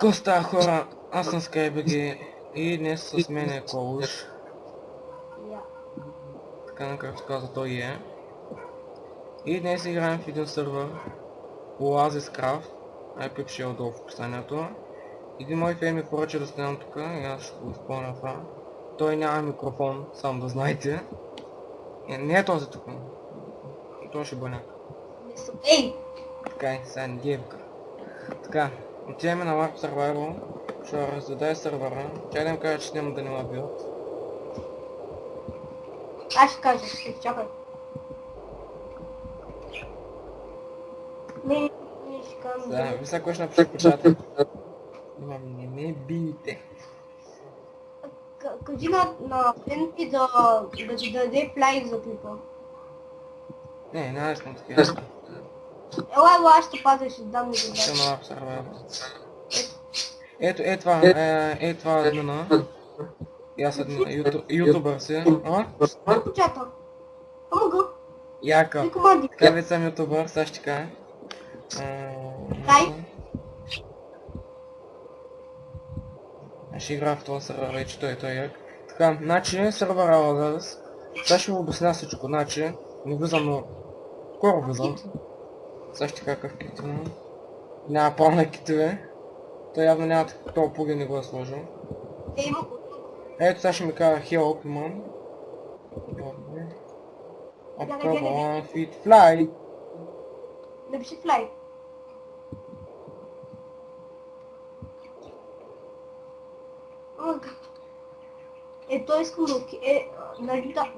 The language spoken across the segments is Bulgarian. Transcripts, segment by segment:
Какво става, хора? Аз съм SkyBG и днес с мен е Колуш. Така както каза той е. И днес играем в един сървър Oasis Craft. IP ще е отдолу в описанието. Един мой фен ми поръча да станам тук и аз ще го изпълня това. Той няма микрофон, само да знаете. Не е този тук. Той ще бъняк. Ей! Така е, сега не гейвка. Така, отиваме на Warp Survival. Ще раздадай сървъра. Тя да им каже, че няма да не ма бият. Аз ще кажа, чакай. Не ще кажа. Да, ви сега кой ще напише в чата. Не ме бийте. Кажи на фен ти да ти даде плай за клипа. Не, няма да съм такива. Ела, аз ще пазя, ще дам ми да Ще дам. на Warp Survival. Ето, това е Люна. И аз съм ютубър си. Колко чата? Ама го. Яка. Ти команди. Така вече съм ютубър, сега ще кажа. Дай. Аз ще играя в този сървър вече, той е як. Така, значи сървър Oasis. Сега ще ви обясня всичко, значи не влизам, но скоро влизам. Сега ще кажа какъв кит има. Няма право на китове. Той явно няма толкова пугин, не го е сложил. Има. Ето сега ще ми кажа help имам. Upcover one feet fly. Напиши флай. Той искам да нали да.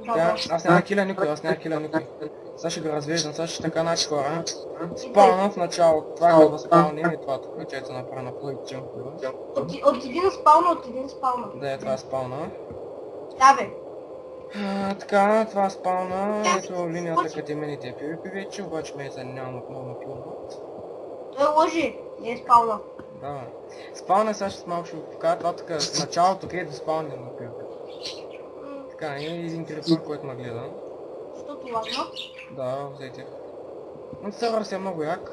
Аз няма киля никой, Сега ще го развеждам, сега ще така начи хора. Спална в начало, това е да спални и това тук, че ето направя на плъйчен. От един спална. Да, това е спална. Да бе. Така, това е спална, ето линията къде мените е PvP вече, обаче ме няма отново на плъват. Той лъжи, не е спална. Да, спална сега ще малко ще го покажа, това тук в началото където спални на PvP. Така, и един крипър, който ме гледа. Защото ладно. Да, взете. Но сървър си е много як.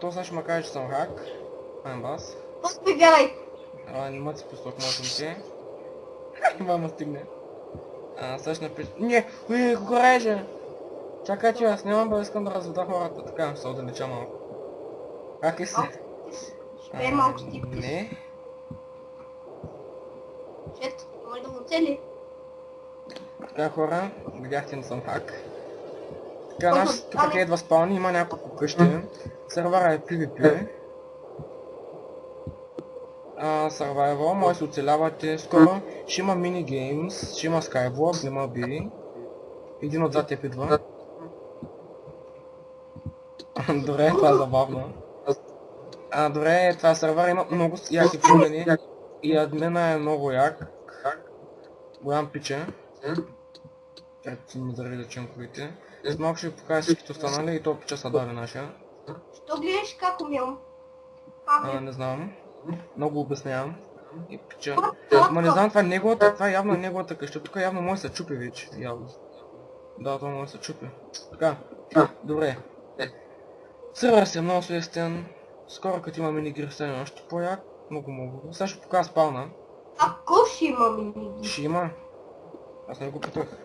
То сега ще ме каже, че съм хак. Бас. Просто вярвай. Не мът си пусток, може да се. Мама стигне. Сега ще напиша. Не, гореже! Чакай, че аз нямам, бе, искам да разведа хората. Така, ще се отдалеча малко. Как ли си? Ще малко стип. Не. Шет, може да му цели. Така, хора, видяхте, не съм хак. Така, тук едва спални, има няколко къщи. Сървъра е PvP. Survival, може да се оцелявате скоро. Ще има минигеймс, ще има Skyblock, няма би. Един отзад е идва. Добре, това е забавно. Добре, това сървър има много яки промени. И админа е много як. Голям пиче. Ето си ми заради ченковите. С малко ще ви покажа всичките останали и то пича са дали нашия. Що гледаш как умявам? Не знам. Много обяснявам. И пича. Ма не знам, това е неговата, това е явно неговата къща. Тук явно може да се чупи вече, явно. Да, това може да се чупи. Така, добре. Сървър си е много свестен. Скоро като има минигри стане още по-як. Много. Сега ще покажа спална. Ако ще има миниги? Ще има. Аз не го питах.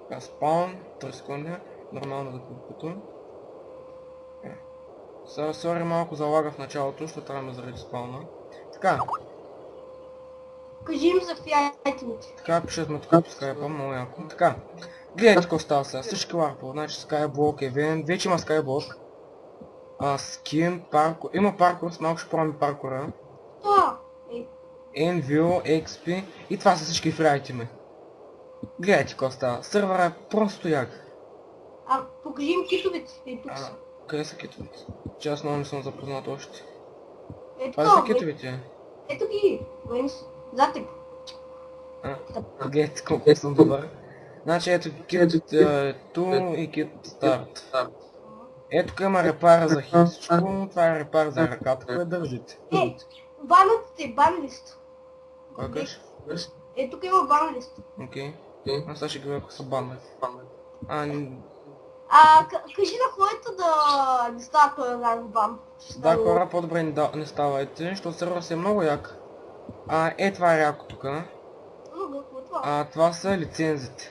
Така, спаун, 3 секунди. Нормално да го питам. Сега сори малко залага в началото, ще трябва заради спална. Така. Кажи им за фиайтените. Така, пишат ме тук по скайпа, много яко. Така. Гледайте какво става сега. Всички ларпо. Значи Skyblock, Event, вече има Skyblock. Скин, паркур. Има паркур, с малко ще пробваме паркура. Това. Envil, XP и това са всички фрайтими. Гледайте какво става. Сървъра е просто як. Покажи им китовете. Тук са. Къде са китовете? Че аз много не съм запознат още. Ето Това са китовете. Ето ги. За теб. Гледайте колко съм добър. Значи ето кит ту и кит старт. Ето тук има репара за хитичко, това е репар за ръката, кое държите. Банлист. Кой къш? Тук има банлист. Окей. Аз сега ще гледа ако са баннати. Кажи на хората да не става този ранг-бам. Да, хора, по-добре не ставайте, защото сервер си е много як. Това е яко тук. Това са лицензите.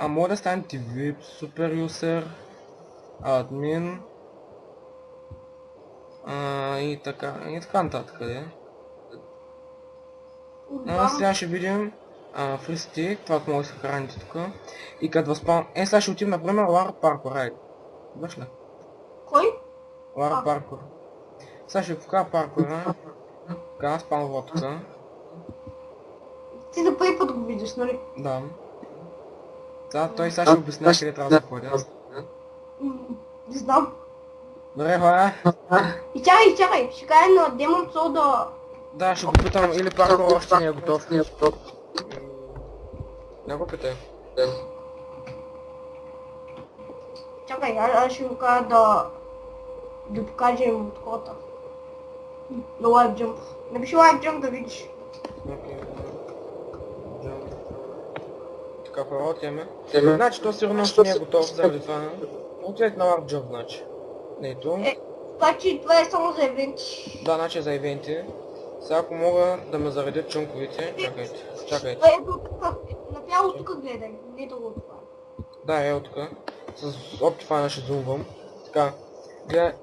Може да станете VIP, супер юсер, админ и така нататък. Сега ще видим фристик, това може да се храните тук. И като възпалм... сега ще отим, например, Лара Паркур, айде. Идваш ли? Кой? Лара Паркур. Сега ще ви покажа паркура. Така, спамва тук. Ти за първи път го виждаш, нали? Да. Той сега ще обясня къде трябва да ходя. Не знам. Добре, хора. И чакай, ще кажа на Демон Soul да... Да, ще го питам, или паркур още не е готов. Не го питай. Чакай, аз ще го кажа да покажем от хората. На Live Jump. Напиши Live Jump да видиш. Така, хора, отиваме. Значи, то сигурно още не е готов заради това. Отидете на Live Jump, значи. Ето. Значи това е само за евенти. Да, значи за ивенти. Сега ако мога да ме заредят чунковите, чакайте. Направо тук гледай, не долу това. Да, от тук. С Optifine ще зумвам. Така.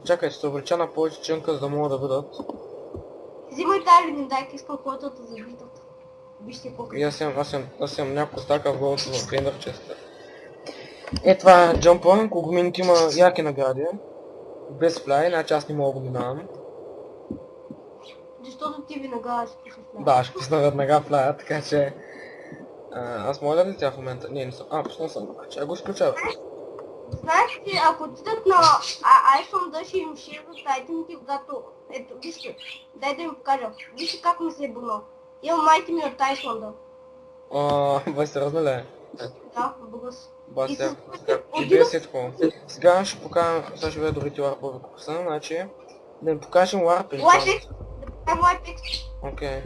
Чакайте, се увелича на повече чунка, за да мога да видят. Взимай тази легендайка, искам хората да завиждат. Вижте колко. И аз имам няколко стака в голото в Ender Chest. Това е джампа, Когуминът има яки награди. Без фляй, значи аз не мога да го минавам. Защото ти веднага ще пуснеш фляй. Да, ще пусна веднага флая, така че... аз мога да летя в момента? Не съм. Пуснал съм, че я го изключа. Знаеш ли, ако отидат на iPhone да ще им ширват айтемите, когато... Ето, вижте, дай да ми покажа. Вижте как ми се е бънал. Имам айтеми от iPhone. Бай се разналя. Да, бъгъс. Бася. И без сетко. Сега ще покажем, сега ще видя другите ларпове курса, значи... Да ми покажем ларпи. Лайпекс! Да покажем лайпекс. Окей.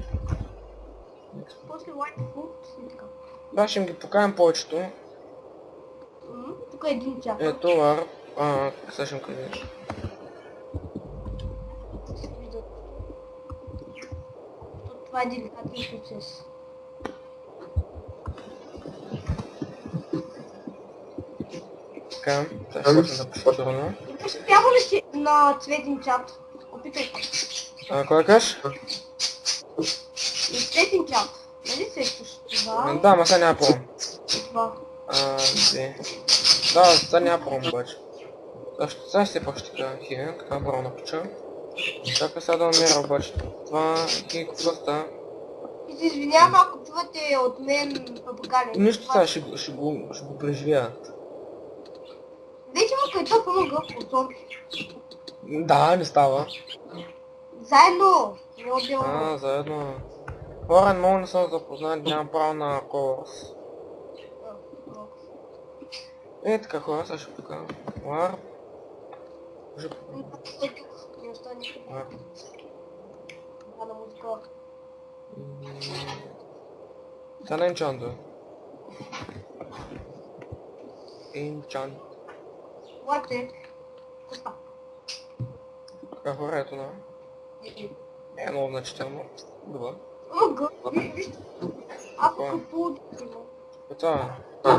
После лайпекс и така. Да, ще им ги покажем повечето. Тук е един чак. Ето ларп. Сега ще им кажа. Това е деликатен процес. Така, сега ще почна да пиша турно. Трябва ли си на цветен чат? Опитай. Кой кажеш? На цветен чат. Нали сещаш това? Да, ма сега няма пробвам. Това. Да, сега няма пробвам обаче. Сега ще пак ще кажа хига, така право напича. Чакай сега да намеря обаче. Това хига просто. И се извинявам ако чувате от мен папагали. Нищо сега ще го преживея. Вече му където помога от зомби. Да, не става. Заедно! Не отделно. Заедно. Хора, много не съм запознат, нямам право на колос. Така хора, сега ще покажа. Ларп. Не остане. Ларп. На музика. Сега на енчанта. Енчант. Лайпте. Коста. Така хора, ето на. Е много значително. Добре. Ага, вижте. Ако получимо. Това е.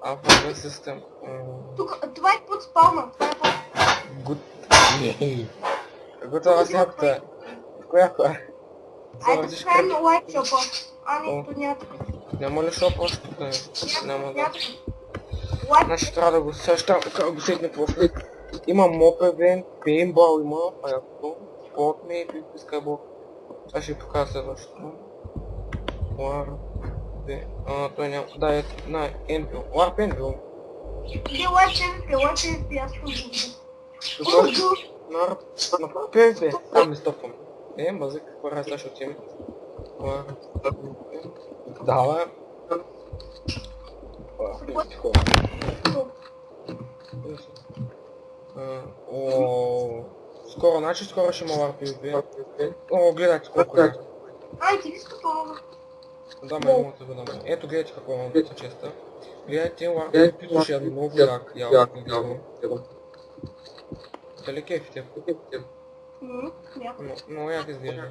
Alpha System. Това е под спална. Това е под... Good. Готова всяката. Коя? Айде да правим на лайк шопа. Не, то няма така. Няма ли шоп още тук? Няма да. Лайк. Значи трябва да го сещам, как го сетне после. Има моп евент, пейнтбол има, яко. Спорт ми и Skyblock. Сега ще ви покажа следващото. Той няма... Да, е на Envil. Warp Envil. Иди лайк PvP, аз съм На PvP. Там ми стопвам. Базик, какво раз сега ще отим. Давай. Скоро, значи скоро ще има Warp PvP. Гледайте колко е. Ти ли скъпа? Да, ме имате да видам. Ето гледайте какво имам честа. Гледайте, ларко питуш е много як, ялко. Дали кефите? Много як изглежда.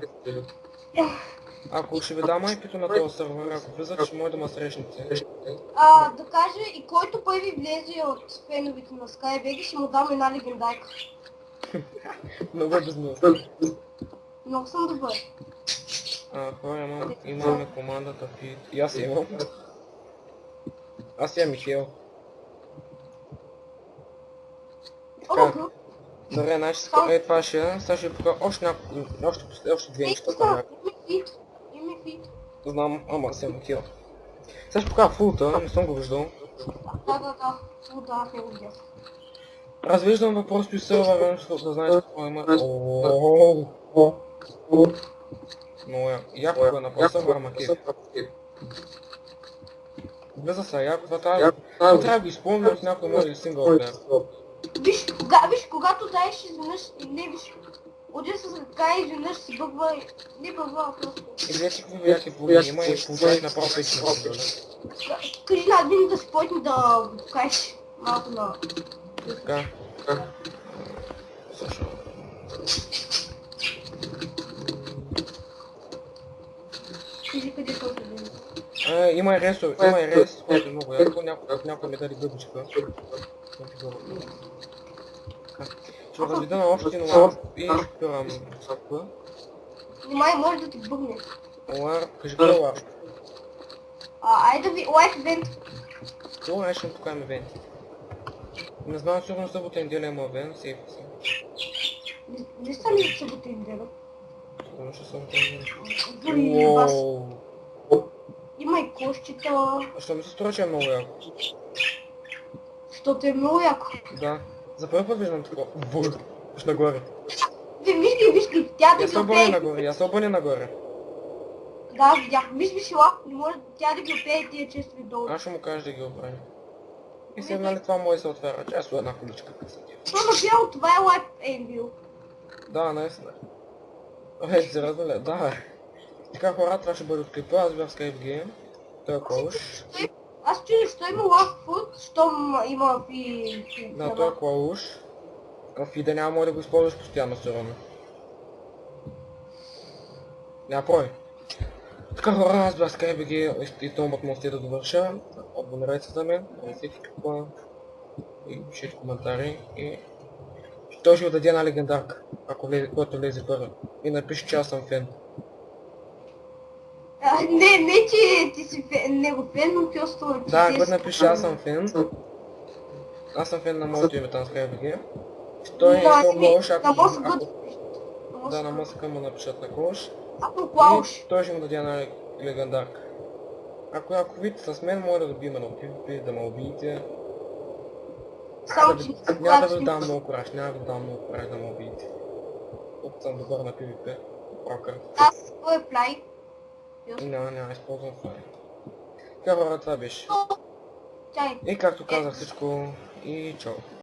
Ако ще ви дам IP-то на този сервер, ако влизат, ще може да ме срещнете. Да кажа и който първи влезе от феновете на SkyBG, ще му дам една легендарка. Много е безмилостно. Много съм добър. Хора, имаме командата Feed. И аз я имам. Аз имам Михаил. Ого, Добре, значи това ще е. Сега ще покажа още две неща. Име фит. Знам, ама аз имам Михаил. Сега ще покажа фулта, не съм го виждал. Да. Аз не го видях. Аз виждам въпросто и сървъра, защото да знаеш какво има. Много яко го е направил сървъра Макев. Влиза са яко, това трябва да го изпълня от някой може или сингъл плеер. Виж, когато даеш изведнъж, не виж, удря с ръка и изведнъж си бъгва, не бъгва, а просто. И гледайте какви яки плуги има и получаваш направо печни на. Кажи на админ да спойни да го покажеш малко на... Така. Също. Кажи къде е този админ. Има и рес, който е много яко, някой ми даде гъбичка. Ще разведа на общи лар и спирам сапка. Внимай, може да ти бъгне. Лар, кажи кой е лар? Айде да ви, лайк вент. Това ще покажем ивенти. Не знам, сигурно събота и неделя има ивент, сейф си. Не са ли събота и неделя? Сигурно ще събота и неделя. Уоу. Има и кошчета. Що ми се струва, че е много яко? Защото е много яко. Да. За първи път виждам такова. Бур. Виж нагоре. Виж ли, тя да Я ги се обърни опее. нагоре, я се обърни нагоре. Да, видях. Виж ла, не може тя да ги опее тия честови долу. Аз ще му кажа да ги оправи. И сега нали това може да се отваря. Че аз една количка късати. Това напяло, това е лайп енвил. Да, наистина. Сериозно ли? Да. Така хора, това ще бъде от клипа, аз бях в SkypeGame. Той е Клауш. Аз чуя, що има лав фуд, щом има фи... Да, той е Клауш. В фида няма може да го използваш постоянно сигурно. Няма прой. Така хора, аз бях в SkypeGame и томбът може да довърша. Абонирайте се за мен, харесайте клипа и пишете коментари и... Той ще ви даде една легендарка, ако който влезе първи. И напиши, че аз съм фен. Не, че ти си него фен, но просто... Да, който напише аз съм фен. Аз съм фен на моето име там с SkypeGame. Той е Клауш, ако... Да, на мозъка му напишат на Клауш. Ако Клауш. И той ще му даде една легендарка. Ако видите с мен, може да добием на PvP, да ме убиете. Само че... Няма да ви дам много кораж, няма да ви дам много кораж да ме убиете. Колкото съм добър на PvP. Прокър. Аз кой е плай? Няма, използвам това. Така хора, това беше. Чай. И както казах всичко, и чао.